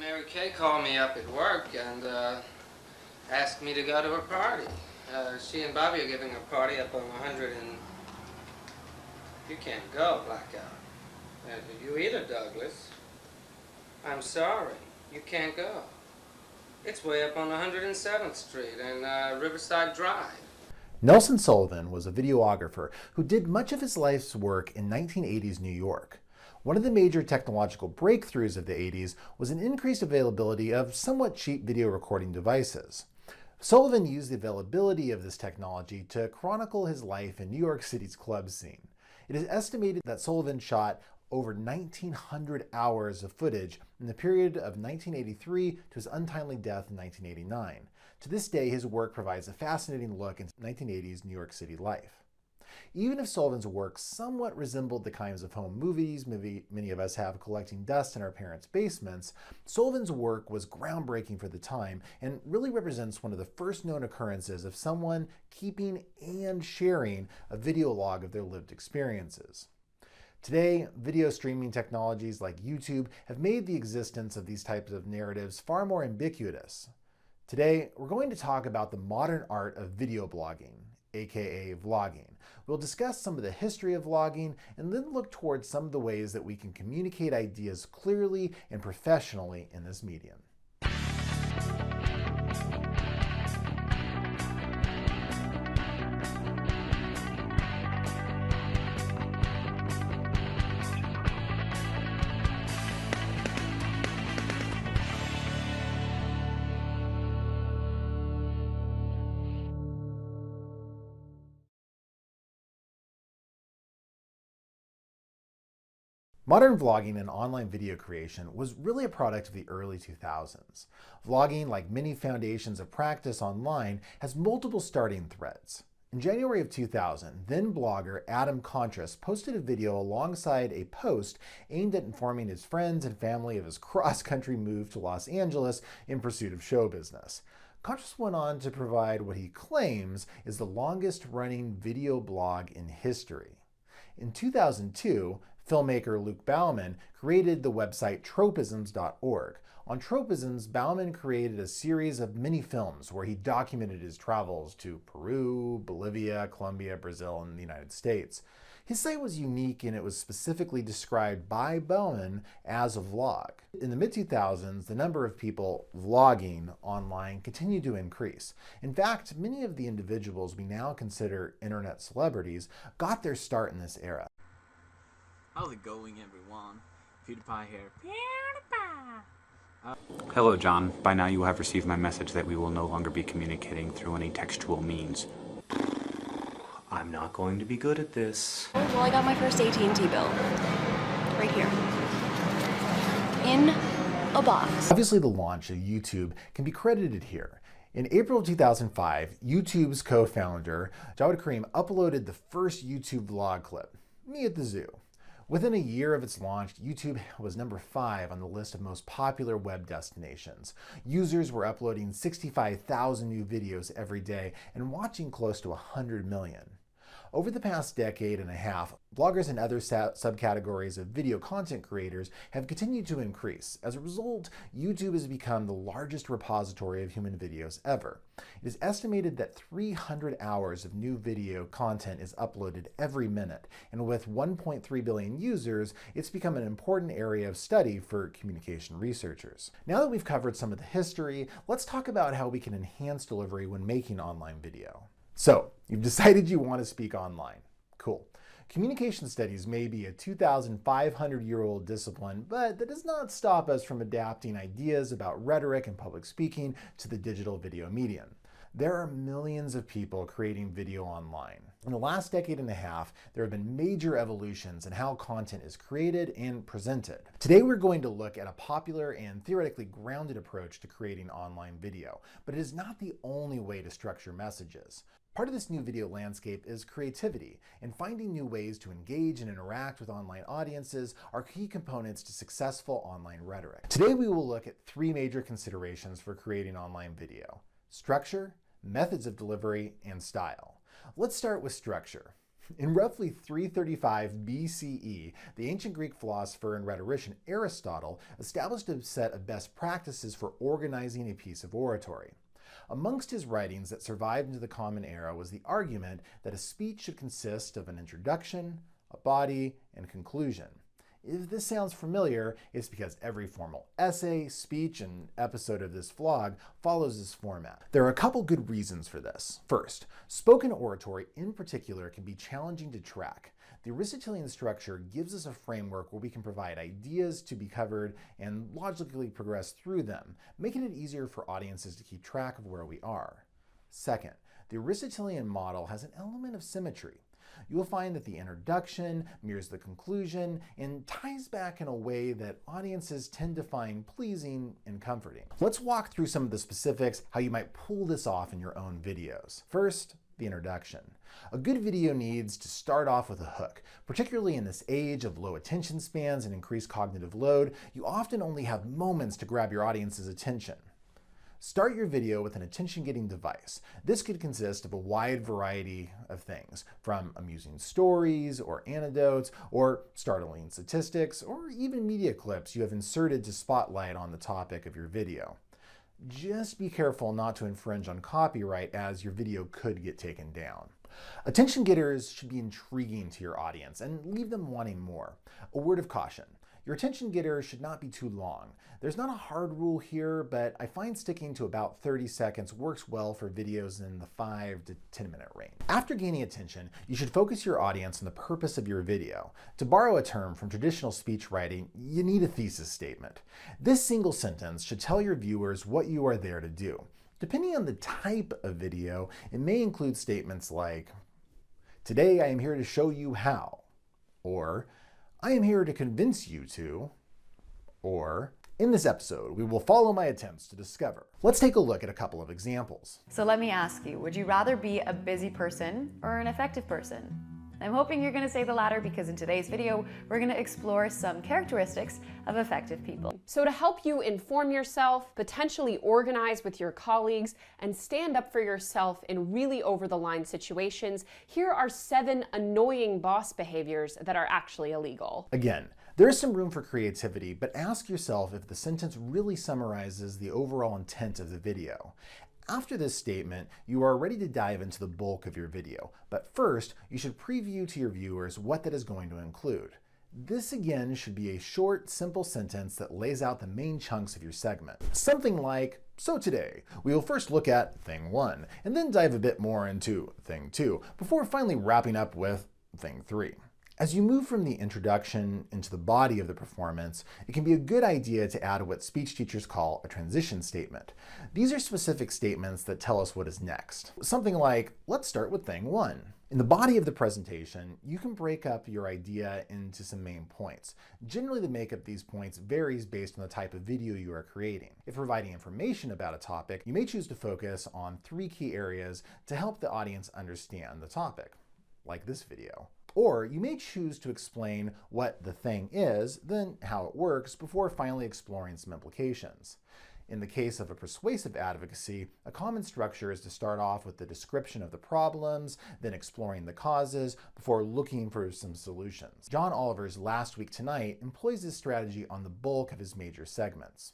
Mary Kay called me up at work and asked me to go to her party. She and Bobby are giving a party up on 100 and... You can't go, Blackout. You either, Douglas. I'm sorry. You can't go. It's way up on 107th Street and Riverside Drive. Nelson Sullivan was a videographer who did much of his life's work in 1980s New York. One of the major technological breakthroughs of the 80s was an increased availability of somewhat cheap video recording devices. Sullivan used the availability of this technology to chronicle his life in New York City's club scene. It is estimated that Sullivan shot over 1,900 hours of footage in the period of 1983 to his untimely death in 1989. To this day, his work provides a fascinating look into 1980s New York City life. Even if Sullivan's work somewhat resembled the kinds of home movies many of us have collecting dust in our parents' basements, Sullivan's work was groundbreaking for the time and really represents one of the first known occurrences of someone keeping and sharing a video log of their lived experiences. Today, video streaming technologies like YouTube have made the existence of these types of narratives far more ubiquitous. Today, we're going to talk about the modern art of video blogging, aka vlogging. We'll discuss some of the history of vlogging and then look towards some of the ways that we can communicate ideas clearly and professionally in this medium. Modern vlogging and online video creation was really a product of the early 2000s. Vlogging, like many foundations of practice online, has multiple starting threads. In January of 2000, then blogger Adam Contras posted a video alongside a post aimed at informing his friends and family of his cross-country move to Los Angeles in pursuit of show business. Contras went on to provide what he claims is the longest-running video blog in history. In 2002, filmmaker Luke Bauman created the website tropisms.org. On Tropisms, Bauman created a series of mini films where he documented his travels to Peru, Bolivia, Colombia, Brazil, and the United States. His site was unique and it was specifically described by Bauman as a vlog. In the mid-2000s, the number of people vlogging online continued to increase. In fact, many of the individuals we now consider internet celebrities got their start in this era. How's it going, everyone? PewDiePie here. PewDiePie! Hello, John. By now you will have received my message that we will no longer be communicating through any textual means. I'm not going to be good at this. Oh, well, I got my first AT&T bill. Right here. In a box. Obviously, the launch of YouTube can be credited here. In April of 2005, YouTube's co-founder, Jawed Karim, uploaded the first YouTube vlog clip, me at the zoo. Within a year of its launch, YouTube was number 5 on the list of most popular web destinations. Users were uploading 65,000 new videos every day and watching close to 100 million. Over the past decade and a half, bloggers and other subcategories of video content creators have continued to increase. As a result, YouTube has become the largest repository of human videos ever. It is estimated that 300 hours of new video content is uploaded every minute, and with 1.3 billion users, it's become an important area of study for communication researchers. Now that we've covered some of the history, let's talk about how we can enhance delivery when making online video. So, you've decided you want to speak online. Cool. Communication studies may be a 2,500-year-old discipline, but that does not stop us from adapting ideas about rhetoric and public speaking to the digital video medium. There are millions of people creating video online. In the last decade and a half, there have been major evolutions in how content is created and presented. Today, we're going to look at a popular and theoretically grounded approach to creating online video, but it is not the only way to structure messages. Part of this new video landscape is creativity, and finding new ways to engage and interact with online audiences are key components to successful online rhetoric. Today, we will look at 3 major considerations for creating online video: structure, methods of delivery, and style. Let's start with structure. In roughly 335 BCE, the ancient Greek philosopher and rhetorician Aristotle established a set of best practices for organizing a piece of oratory. Amongst his writings that survived into the Common Era was the argument that a speech should consist of an introduction, a body, and conclusion. If this sounds familiar, it's because every formal essay, speech, and episode of this vlog follows this format. There are a couple good reasons for this. First, spoken oratory in particular can be challenging to track. The Aristotelian structure gives us a framework where we can provide ideas to be covered and logically progress through them, making it easier for audiences to keep track of where we are. Second, the Aristotelian model has an element of symmetry. You will find that the introduction mirrors the conclusion and ties back in a way that audiences tend to find pleasing and comforting. Let's walk through some of the specifics, how you might pull this off in your own videos. First, the introduction. A good video needs to start off with a hook. Particularly in this age of low attention spans and increased cognitive load, you often only have moments to grab your audience's attention. Start your video with an attention-getting device. This could consist of a wide variety of things, from amusing stories or anecdotes, or startling statistics, or even media clips you have inserted to spotlight on the topic of your video. Just be careful not to infringe on copyright, as your video could get taken down. Attention getters should be intriguing to your audience and leave them wanting more. A word of caution. Your attention getter should not be too long. There's not a hard rule here, but I find sticking to about 30 seconds works well for videos in the 5 to 10 minute range. After gaining attention, you should focus your audience on the purpose of your video. To borrow a term from traditional speech writing, you need a thesis statement. This single sentence should tell your viewers what you are there to do. Depending on the type of video, it may include statements like, "Today I am here to show you how," or "I am here to convince you to," or "In this episode, we will follow my attempts to discover." Let's take a look at a couple of examples. So let me ask you, would you rather be a busy person or an effective person? I'm hoping you're going to say the latter, because in today's video, we're going to explore some characteristics of effective people. So to help you inform yourself, potentially organize with your colleagues, and stand up for yourself in really over-the-line situations, here are 7 annoying boss behaviors that are actually illegal. Again, there is some room for creativity, but ask yourself if the sentence really summarizes the overall intent of the video. After this statement, you are ready to dive into the bulk of your video, but first, you should preview to your viewers what that is going to include. This again should be a short, simple sentence that lays out the main chunks of your segment. Something like, "So today, we will first look at thing 1, and then dive a bit more into thing 2, before finally wrapping up with thing 3. As you move from the introduction into the body of the performance, it can be a good idea to add what speech teachers call a transition statement. These are specific statements that tell us what is next. Something like, "Let's start with thing 1. In the body of the presentation, you can break up your idea into some main points. Generally, the makeup of these points varies based on the type of video you are creating. If providing information about a topic, you may choose to focus on 3 key areas to help the audience understand the topic, like this video. Or you may choose to explain what the thing is, then how it works, before finally exploring some implications. In the case of a persuasive advocacy, a common structure is to start off with the description of the problems, then exploring the causes, before looking for some solutions. John Oliver's Last Week Tonight employs this strategy on the bulk of his major segments.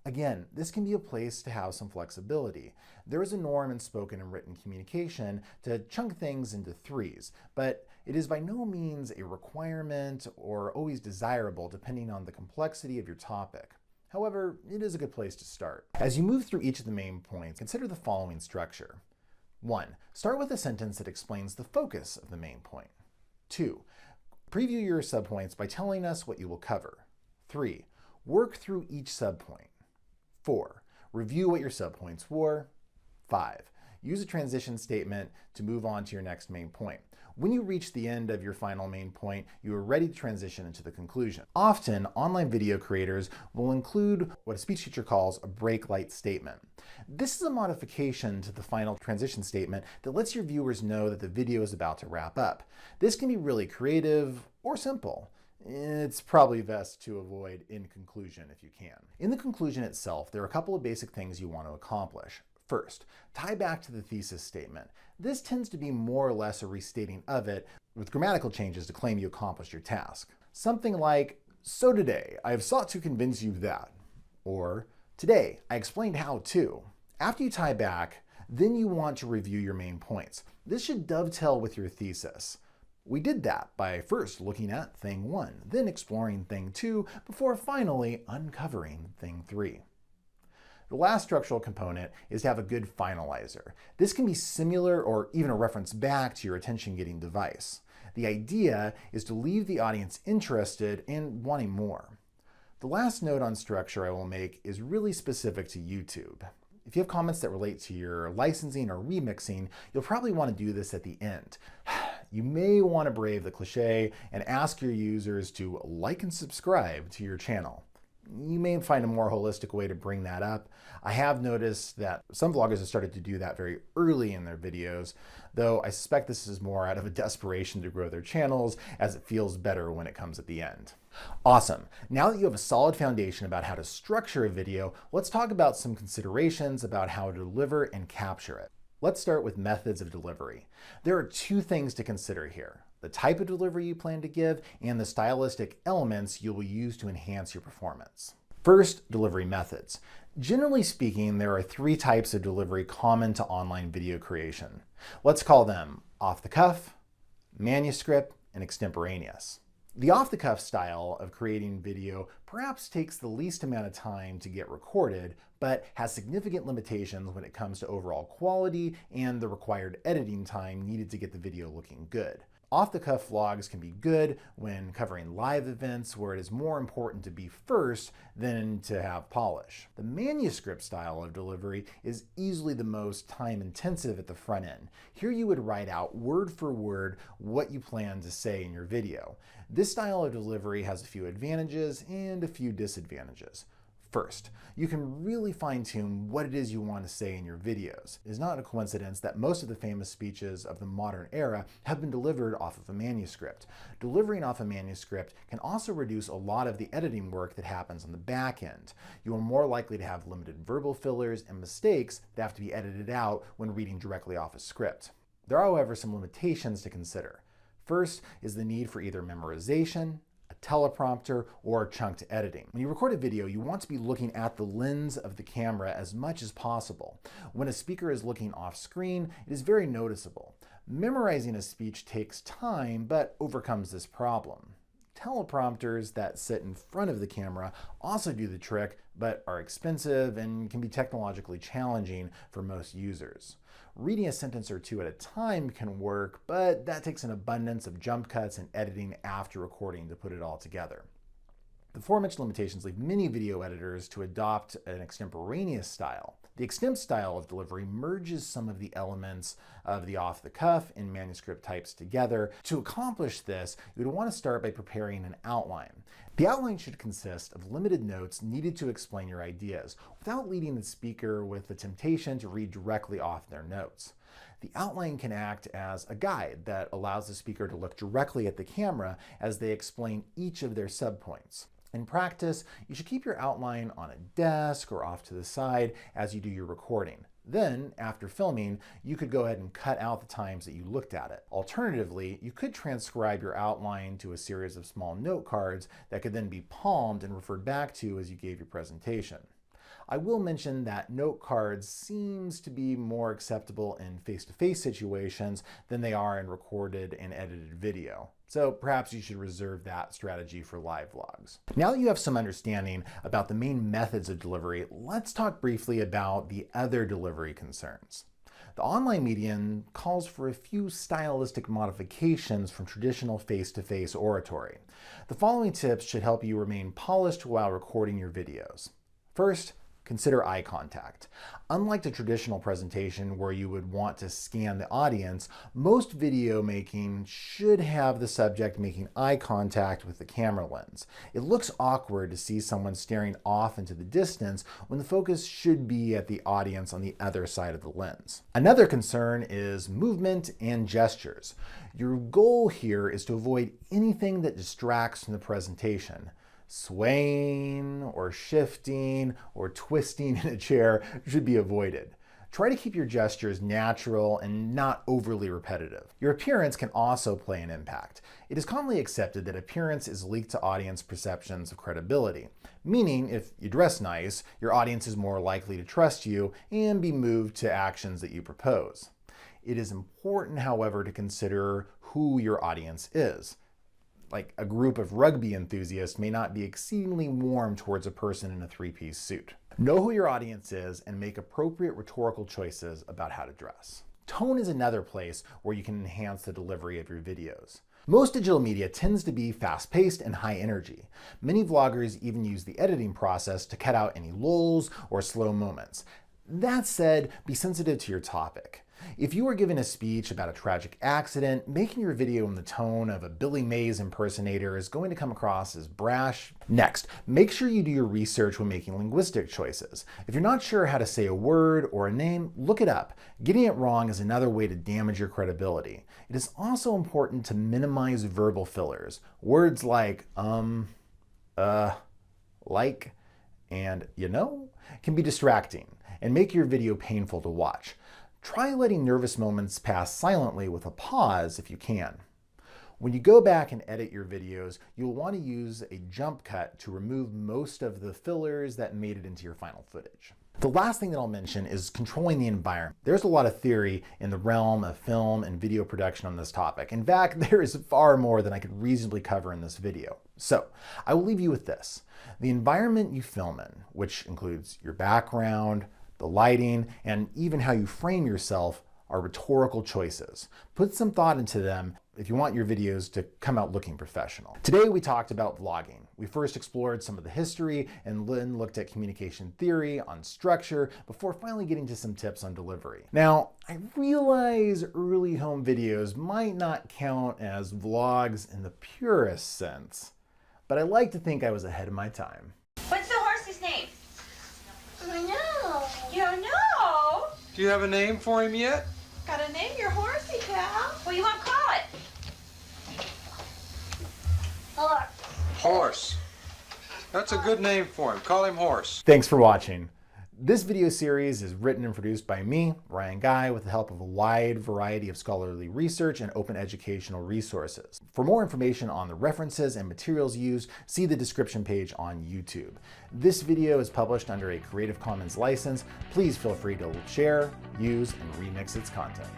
Again, this can be a place to have some flexibility. There is a norm in spoken and written communication to chunk things into 3s, but it is by no means a requirement or always desirable depending on the complexity of your topic. However, it is a good place to start. As you move through each of the main points, consider the following structure. 1. Start with a sentence that explains the focus of the main point. 2. Preview your subpoints by telling us what you will cover. 3. Work through each subpoint. 4. Review what your subpoints were. 5. Use a transition statement to move on to your next main point. When you reach the end of your final main point, you are ready to transition into the conclusion. Often, online video creators will include what a speech teacher calls a break light statement. This is a modification to the final transition statement that lets your viewers know that the video is about to wrap up. This can be really creative or simple. It's probably best to avoid in conclusion if you can. In the conclusion itself, there are a couple of basic things you want to accomplish. First, tie back to the thesis statement. This tends to be more or less a restating of it, with grammatical changes to claim you accomplished your task. Something like, "So today, I have sought to convince you that," or "Today, I explained how to." After you tie back, then you want to review your main points. This should dovetail with your thesis. We did that by first looking at thing 1, then exploring thing 2, before finally uncovering thing 3. The last structural component is to have a good finalizer. This can be similar or even a reference back to your attention-getting device. The idea is to leave the audience interested and wanting more. The last note on structure I will make is really specific to YouTube. If you have comments that relate to your licensing or remixing, you'll probably want to do this at the end. You may want to brave the cliche and ask your users to like and subscribe to your channel. You may find a more holistic way to bring that up. I have noticed that some vloggers have started to do that very early in their videos, though I suspect this is more out of a desperation to grow their channels, as it feels better when it comes at the end. Awesome. Now that you have a solid foundation about how to structure a video, let's talk about some considerations about how to deliver and capture it. Let's start with methods of delivery. There are 2 things to consider here: the type of delivery you plan to give and the stylistic elements you will use to enhance your performance. First, delivery methods. Generally speaking, there are 3 types of delivery common to online video creation. Let's call them off the cuff, manuscript, and extemporaneous. The off-the-cuff style of creating video perhaps takes the least amount of time to get recorded, but has significant limitations when it comes to overall quality and the required editing time needed to get the video looking good. Off-the-cuff vlogs can be good when covering live events where it is more important to be first than to have polish. The manuscript style of delivery is easily the most time-intensive at the front end. Here you would write out word for word what you plan to say in your video. This style of delivery has a few advantages and a few disadvantages. First, you can really fine-tune what it is you want to say in your videos. It is not a coincidence that most of the famous speeches of the modern era have been delivered off of a manuscript. Delivering off a manuscript can also reduce a lot of the editing work that happens on the back end. You are more likely to have limited verbal fillers and mistakes that have to be edited out when reading directly off a script. There are, however, some limitations to consider. First is the need for either memorization, a teleprompter, or chunked editing. When you record a video, you want to be looking at the lens of the camera as much as possible. When a speaker is looking off screen, it is very noticeable. Memorizing a speech takes time, but overcomes this problem. Teleprompters that sit in front of the camera also do the trick, but are expensive and can be technologically challenging for most users. Reading a sentence or 2 at a time can work, but that takes an abundance of jump cuts and editing after recording to put it all together. The aforementioned limitations leave many video editors to adopt an extemporaneous style. The extemp style of delivery merges some of the elements of the off-the-cuff and manuscript types together. To accomplish this, you would want to start by preparing an outline. The outline should consist of limited notes needed to explain your ideas, without leading the speaker with the temptation to read directly off their notes. The outline can act as a guide that allows the speaker to look directly at the camera as they explain each of their subpoints. In practice, you should keep your outline on a desk or off to the side as you do your recording. Then, after filming, you could go ahead and cut out the times that you looked at it. Alternatively, you could transcribe your outline to a series of small note cards that could then be palmed and referred back to as you gave your presentation. I will mention that note cards seems to be more acceptable in face-to-face situations than they are in recorded and edited video. So perhaps you should reserve that strategy for live vlogs. Now that you have some understanding about the main methods of delivery, let's talk briefly about the other delivery concerns. The online medium calls for a few stylistic modifications from traditional face-to-face oratory. The following tips should help you remain polished while recording your videos. First, consider eye contact. Unlike the traditional presentation where you would want to scan the audience, most video making should have the subject making eye contact with the camera lens. It looks awkward to see someone staring off into the distance when the focus should be at the audience on the other side of the lens. Another concern is movement and gestures. Your goal here is to avoid anything that distracts from the presentation. Swaying or shifting or twisting in a chair should be avoided. Try to keep your gestures natural and not overly repetitive. Your appearance can also play an impact. It is commonly accepted that appearance is linked to audience perceptions of credibility, meaning if you dress nice, your audience is more likely to trust you and be moved to actions that you propose. It is important, however, to consider who your audience is. Like a group of rugby enthusiasts may not be exceedingly warm towards a person in a three-piece suit. Know who your audience is and make appropriate rhetorical choices about how to dress. Tone is another place where you can enhance the delivery of your videos. Most digital media tends to be fast-paced and high energy. Many vloggers even use the editing process to cut out any lulls or slow moments. That said, be sensitive to your topic. If you are giving a speech about a tragic accident, making your video in the tone of a Billy Mays impersonator is going to come across as brash. Next, make sure you do your research when making linguistic choices. If you're not sure how to say a word or a name, look it up. Getting it wrong is another way to damage your credibility. It is also important to minimize verbal fillers. Words like like, and you know, can be distracting and make your video painful to watch. Try letting nervous moments pass silently with a pause if you can. When you go back and edit your videos, you'll want to use a jump cut to remove most of the fillers that made it into your final footage. The last thing that I'll mention is controlling the environment. There's a lot of theory in the realm of film and video production on this topic. In fact, there is far more than I could reasonably cover in this video. So, I will leave you with this. The environment you film in, which includes your background, the lighting, and even how you frame yourself, are rhetorical choices. Put some thought into them if you want your videos to come out looking professional. Today we talked about vlogging. We first explored some of the history and then looked at communication theory on structure before finally getting to some tips on delivery. Now, I realize early home videos might not count as vlogs in the purest sense, but I like to think I was ahead of my time. What's the horse's name? I know. You don't know? Do you have a name for him yet? Gotta name your horsey, pal. What do you want to call it? Horse. Horse. That's a good name for him. Call him Horse. Thanks for watching. This video series is written and produced by me, Ryan Guy, with the help of a wide variety of scholarly research and open educational resources. For more information on the references and materials used, see the description page on YouTube. This video is published under a Creative Commons license. Please feel free to share, use, and remix its content.